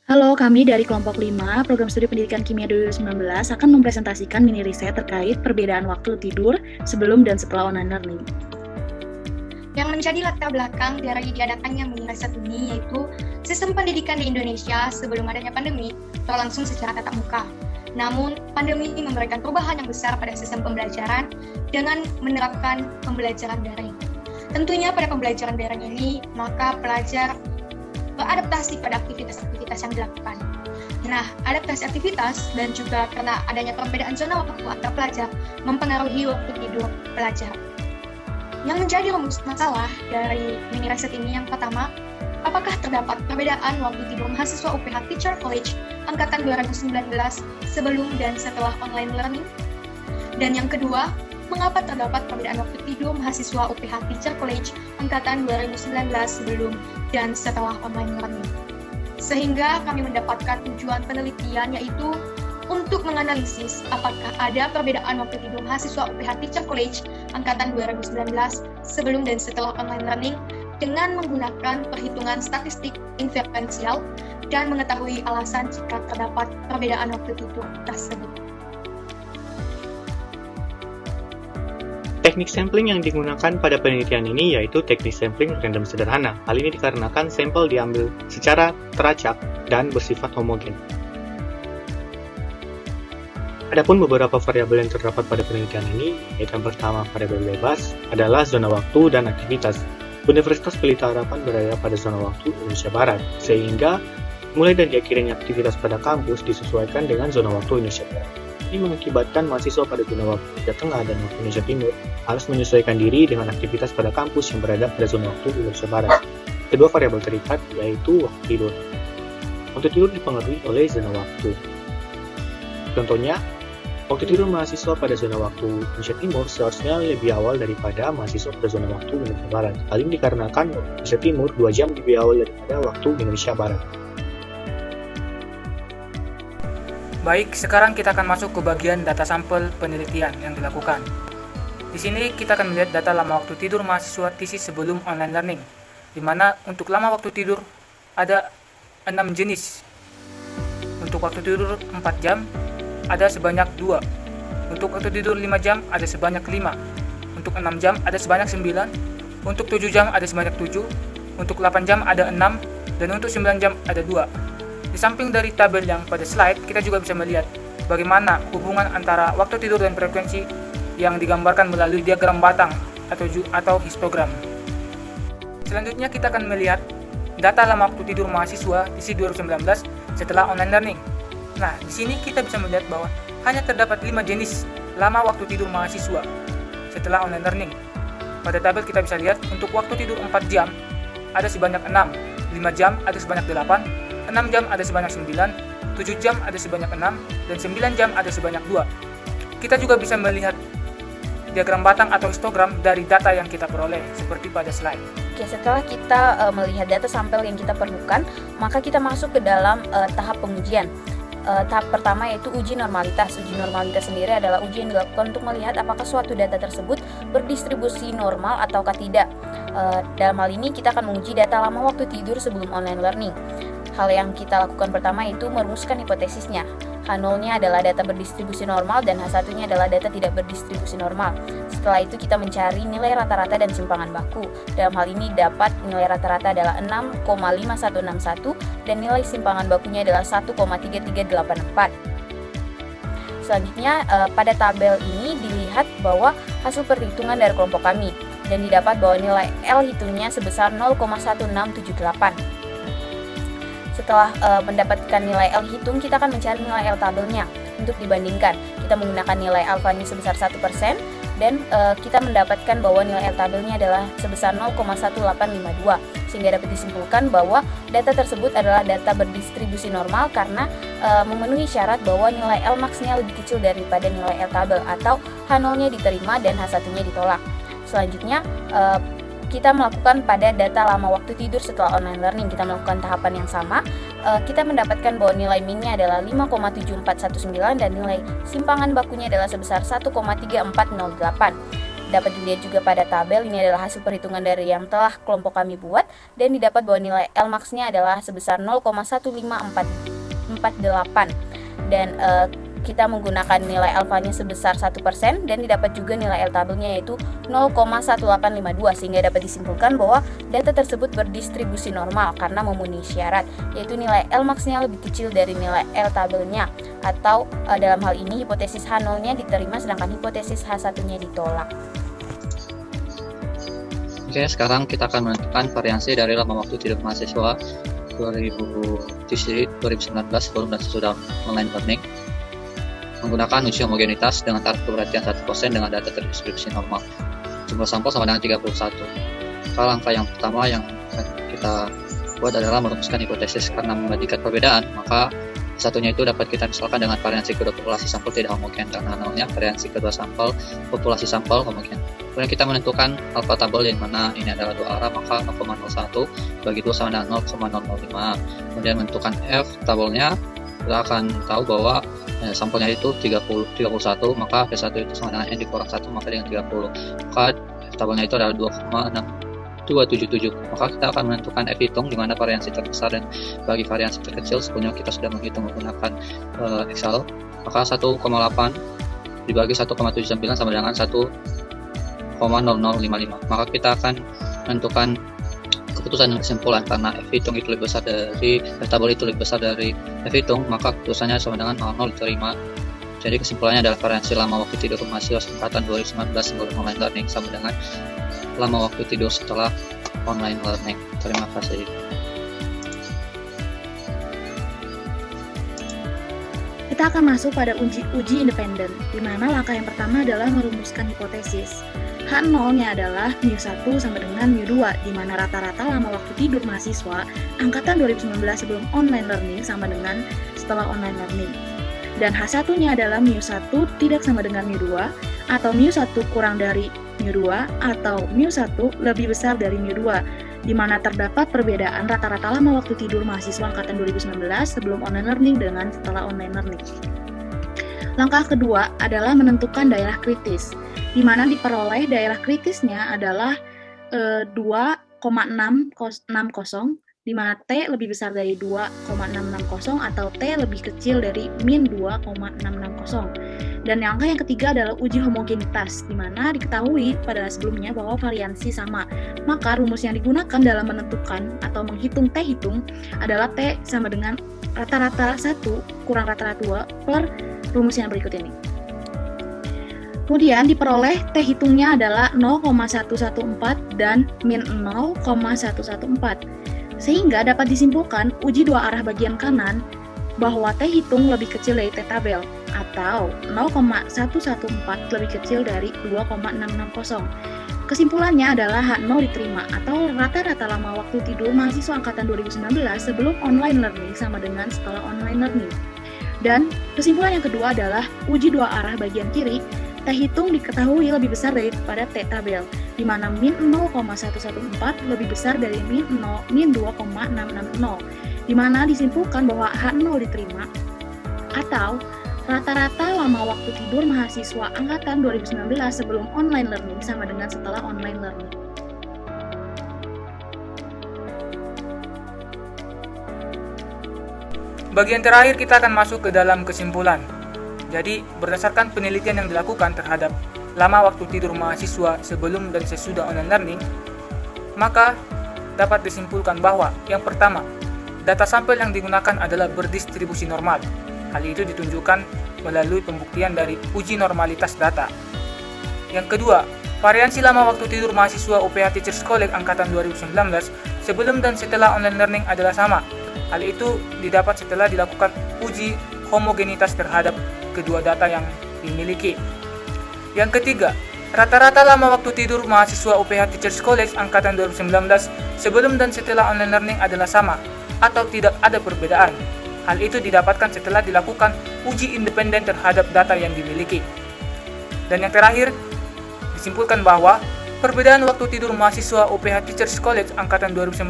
Halo, kami dari kelompok 5, Program Studi Pendidikan Kimia 2019 akan mempresentasikan mini riset terkait perbedaan waktu tidur sebelum dan setelah online learning. Yang menjadi latar belakang dari diadakannya mini riset ini yaitu sistem pendidikan di Indonesia sebelum adanya pandemi berlangsung secara tatap muka. Namun, pandemi ini memberikan perubahan yang besar pada sistem pembelajaran dengan menerapkan pembelajaran daring. Tentunya pada pembelajaran daring ini, maka pelajar beradaptasi pada aktivitas-aktivitas yang dilakukan. Nah, adaptasi aktivitas dan juga karena adanya perbedaan zona waktu antar pelajar mempengaruhi waktu tidur pelajar. Yang menjadi rumus masalah dari mini riset ini yang pertama, apakah terdapat perbedaan waktu tidur mahasiswa UPH Teacher College angkatan 2019 sebelum dan setelah online learning? Dan yang kedua, mengapa terdapat perbedaan waktu tidur mahasiswa UPH Teacher College angkatan 2019 sebelum dan setelah online learning? Sehingga kami mendapatkan tujuan penelitian yaitu untuk menganalisis apakah ada perbedaan waktu tidur mahasiswa UPH Teacher College angkatan 2019 sebelum dan setelah online learning dengan menggunakan perhitungan statistik inferensial dan mengetahui alasan jika terdapat perbedaan waktu tidur tersebut. Teknik sampling yang digunakan pada penelitian ini yaitu teknik sampling random sederhana. Hal ini dikarenakan sampel diambil secara teracak dan bersifat homogen. Adapun beberapa variabel yang terdapat pada penelitian ini, yaitu yang pertama variabel bebas adalah zona waktu dan aktivitas. Universitas Pelita Harapan berada pada zona waktu Indonesia Barat, sehingga mulai dari akhirnya aktivitas pada kampus disesuaikan dengan zona waktu Indonesia Barat. Ini mengakibatkan mahasiswa pada zona waktu Indonesia Tengah dan waktu Indonesia Timur harus menyesuaikan diri dengan aktivitas pada kampus yang berada pada zona waktu Indonesia Barat. Kedua variabel terikat yaitu waktu tidur. Waktu tidur dipengaruhi oleh zona waktu. Contohnya, waktu tidur mahasiswa pada zona waktu Indonesia Timur seharusnya lebih awal daripada mahasiswa pada zona waktu Indonesia Barat. Hal ini dikarenakan Indonesia Timur 2 jam lebih awal daripada waktu Indonesia Barat. Baik, sekarang kita akan masuk ke bagian data sampel penelitian yang dilakukan. Di sini kita akan melihat data lama waktu tidur mahasiswa tesis sebelum online learning, di mana untuk lama waktu tidur ada 6 jenis. Untuk waktu tidur 4 jam ada sebanyak 2. Untuk waktu tidur 5 jam ada sebanyak 5. Untuk 6 jam ada sebanyak 9. Untuk 7 jam ada sebanyak 7. Untuk 8 jam ada 6. Dan untuk 9 jam ada 2. Di samping dari tabel yang pada slide, kita juga bisa melihat bagaimana hubungan antara waktu tidur dan frekuensi yang digambarkan melalui diagram batang atau histogram. Selanjutnya kita akan melihat data lama waktu tidur mahasiswa di 2019 setelah online learning. Nah, di sini kita bisa melihat bahwa hanya terdapat 5 jenis lama waktu tidur mahasiswa setelah online learning. Pada tabel kita bisa lihat untuk waktu tidur 4 jam ada sebanyak 6, 5 jam ada sebanyak 8, 6 jam ada sebanyak 9, 7 jam ada sebanyak 6, dan 9 jam ada sebanyak 2. Kita juga bisa melihat diagram batang atau histogram dari data yang kita peroleh seperti pada slide. Oke, setelah kita melihat data sampel yang kita perlukan, maka kita masuk ke dalam tahap pengujian. Tahap pertama yaitu uji normalitas. Uji normalitas sendiri adalah uji yang dilakukan untuk melihat apakah suatu data tersebut berdistribusi normal ataukah tidak. Dalam hal ini kita akan menguji data lama waktu tidur sebelum online learning. Hal yang kita lakukan pertama itu merumuskan hipotesisnya. H0-nya adalah data berdistribusi normal dan H1-nya adalah data tidak berdistribusi normal. Setelah itu kita mencari nilai rata-rata dan simpangan baku. Dalam hal ini dapat nilai rata-rata adalah 6,5161 dan nilai simpangan bakunya adalah 1,3384. Selanjutnya pada tabel ini dilihat bahwa hasil perhitungan dari kelompok kami dan didapat bahwa nilai L hitungnya sebesar 0,1678. Setelah mendapatkan nilai L hitung, kita akan mencari nilai L tabelnya untuk dibandingkan. Kita menggunakan nilai alfanya sebesar 1% dan kita mendapatkan bahwa nilai L tabelnya adalah sebesar 0,1852 sehingga dapat disimpulkan bahwa data tersebut adalah data berdistribusi normal karena memenuhi syarat bahwa nilai L max-nya lebih kecil daripada nilai L tabel atau H0-nya diterima dan H1-nya ditolak. Selanjutnya kita melakukan pada data lama waktu tidur setelah online learning. Kita melakukan tahapan yang sama. Kita mendapatkan bahwa nilai min-nya adalah 5,7419 dan nilai simpangan bakunya adalah sebesar 1,3408. Dapat dilihat juga pada tabel, ini adalah hasil perhitungan dari yang telah kelompok kami buat, dan didapat bahwa nilai Lmax-nya adalah sebesar 0,1548, dan kita menggunakan nilai alfanya sebesar 1%, dan didapat juga nilai L tabelnya yaitu 0,1852, sehingga dapat disimpulkan bahwa data tersebut berdistribusi normal karena memenuhi syarat, yaitu nilai Lmax-nya lebih kecil dari nilai L tabelnya, atau dalam hal ini hipotesis H0-nya diterima sedangkan hipotesis H1-nya ditolak. Oke, sekarang kita akan menentukan variansi dari lama waktu tidur mahasiswa 2019 sebelum dan sesudah online learning menggunakan uji homogenitas dengan taraf keperhatian 1% dengan data terdistribusi normal. Jumlah sampel sama dengan 31. Maka langkah yang pertama yang kita buat adalah merumuskan hipotesis. Karena membandingkan perbedaan, maka satunya itu dapat kita misalkan dengan variansi kedua populasi sampel tidak homogen, karena nolnya variansi kedua sampel populasi sampel homogen. Kemudian kita menentukan alfa tabel yang mana ini adalah dua arah, maka 0,01 bagi 2 sama dengan 0,005. Kemudian menentukan F tabelnya, kita akan tahu bahwa sampelnya itu 31, maka V1 itu sama dengan N dikurang 1, maka dengan 30. Maka F tabelnya itu adalah 2,6277. Maka kita akan menentukan F hitung di mana variansi terbesar dan bagi variansi terkecil. Sebelumnya kita sudah menghitung menggunakan Excel. Maka 1,8 dibagi 1,79 sama dengan 1,0055. Maka kita akan menentukan keputusan dan kesimpulan. Karena F hitung itu lebih besar dari F tabel itu lebih besar dari F hitung, maka keputusannya sama dengan 0 diterima. Jadi kesimpulannya adalah variansi lama waktu tidur mahasiswa angkatan 2019 sebelum online learning sama dengan lama waktu tidur setelah online learning. Terima kasih. Kita akan masuk pada uji independen, di mana langkah yang pertama adalah merumuskan hipotesis. H0-nya adalah μ1 sama dengan μ2, di mana rata-rata lama waktu tidur mahasiswa angkatan 2019 sebelum online learning sama dengan setelah online learning. Dan H1-nya adalah μ1 tidak sama dengan μ2, atau μ1 kurang dari μ2, atau μ1 lebih besar dari μ2, di mana terdapat perbedaan rata-rata lama waktu tidur mahasiswa angkatan 2019 sebelum online learning dengan setelah online learning. Langkah kedua adalah menentukan daerah kritis, di mana diperoleh daerah kritisnya adalah 2,660, di mana T lebih besar dari 2,660 atau T lebih kecil dari min 2,660. Dan langkah yang ketiga adalah uji homogenitas, di mana diketahui pada sebelumnya bahwa variansi sama. Maka rumus yang digunakan dalam menentukan atau menghitung T hitung adalah T sama dengan rata-rata 1 kurang rata-rata 2 per rumus yang berikut ini. Kemudian diperoleh T hitungnya adalah 0,114 dan min 0,114. Sehingga dapat disimpulkan uji dua arah bagian kanan bahwa T hitung lebih kecil dari T tabel atau 0,114 lebih kecil dari 2,660. Kesimpulannya adalah H0 diterima atau rata-rata lama waktu tidur mahasiswa angkatan 2019 sebelum online learning sama dengan setelah online learning. Dan kesimpulan yang kedua adalah uji dua arah bagian kiri, T hitung diketahui lebih besar daripada T tabel, di mana min 0,114 lebih besar dari min 2,660, di mana disimpulkan bahwa H0 diterima, atau rata-rata lama waktu tidur mahasiswa angkatan 2019 sebelum online learning sama dengan setelah online learning. Bagian terakhir kita akan masuk ke dalam kesimpulan. Jadi, berdasarkan penelitian yang dilakukan terhadap lama waktu tidur mahasiswa sebelum dan sesudah online learning, maka dapat disimpulkan bahwa yang pertama, data sampel yang digunakan adalah berdistribusi normal. Hal itu ditunjukkan melalui pembuktian dari uji normalitas data. Yang kedua, variansi lama waktu tidur mahasiswa UPH Teachers College angkatan 2019 sebelum dan setelah online learning adalah sama. Hal itu didapat setelah dilakukan uji homogenitas terhadap kedua data yang dimiliki. Yang ketiga, rata-rata lama waktu tidur mahasiswa UPH Teachers College angkatan 2019 sebelum dan setelah online learning adalah sama atau tidak ada perbedaan. Hal itu didapatkan setelah dilakukan uji independen terhadap data yang dimiliki. Dan yang terakhir, disimpulkan bahwa perbedaan waktu tidur mahasiswa UPH Teachers College angkatan 2019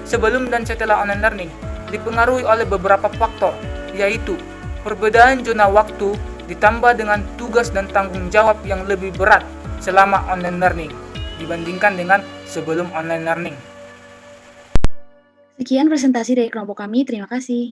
sebelum dan setelah online learning dipengaruhi oleh beberapa faktor, yaitu perbedaan zona waktu ditambah dengan tugas dan tanggung jawab yang lebih berat selama online learning dibandingkan dengan sebelum online learning. Sekian presentasi dari kelompok kami, terima kasih.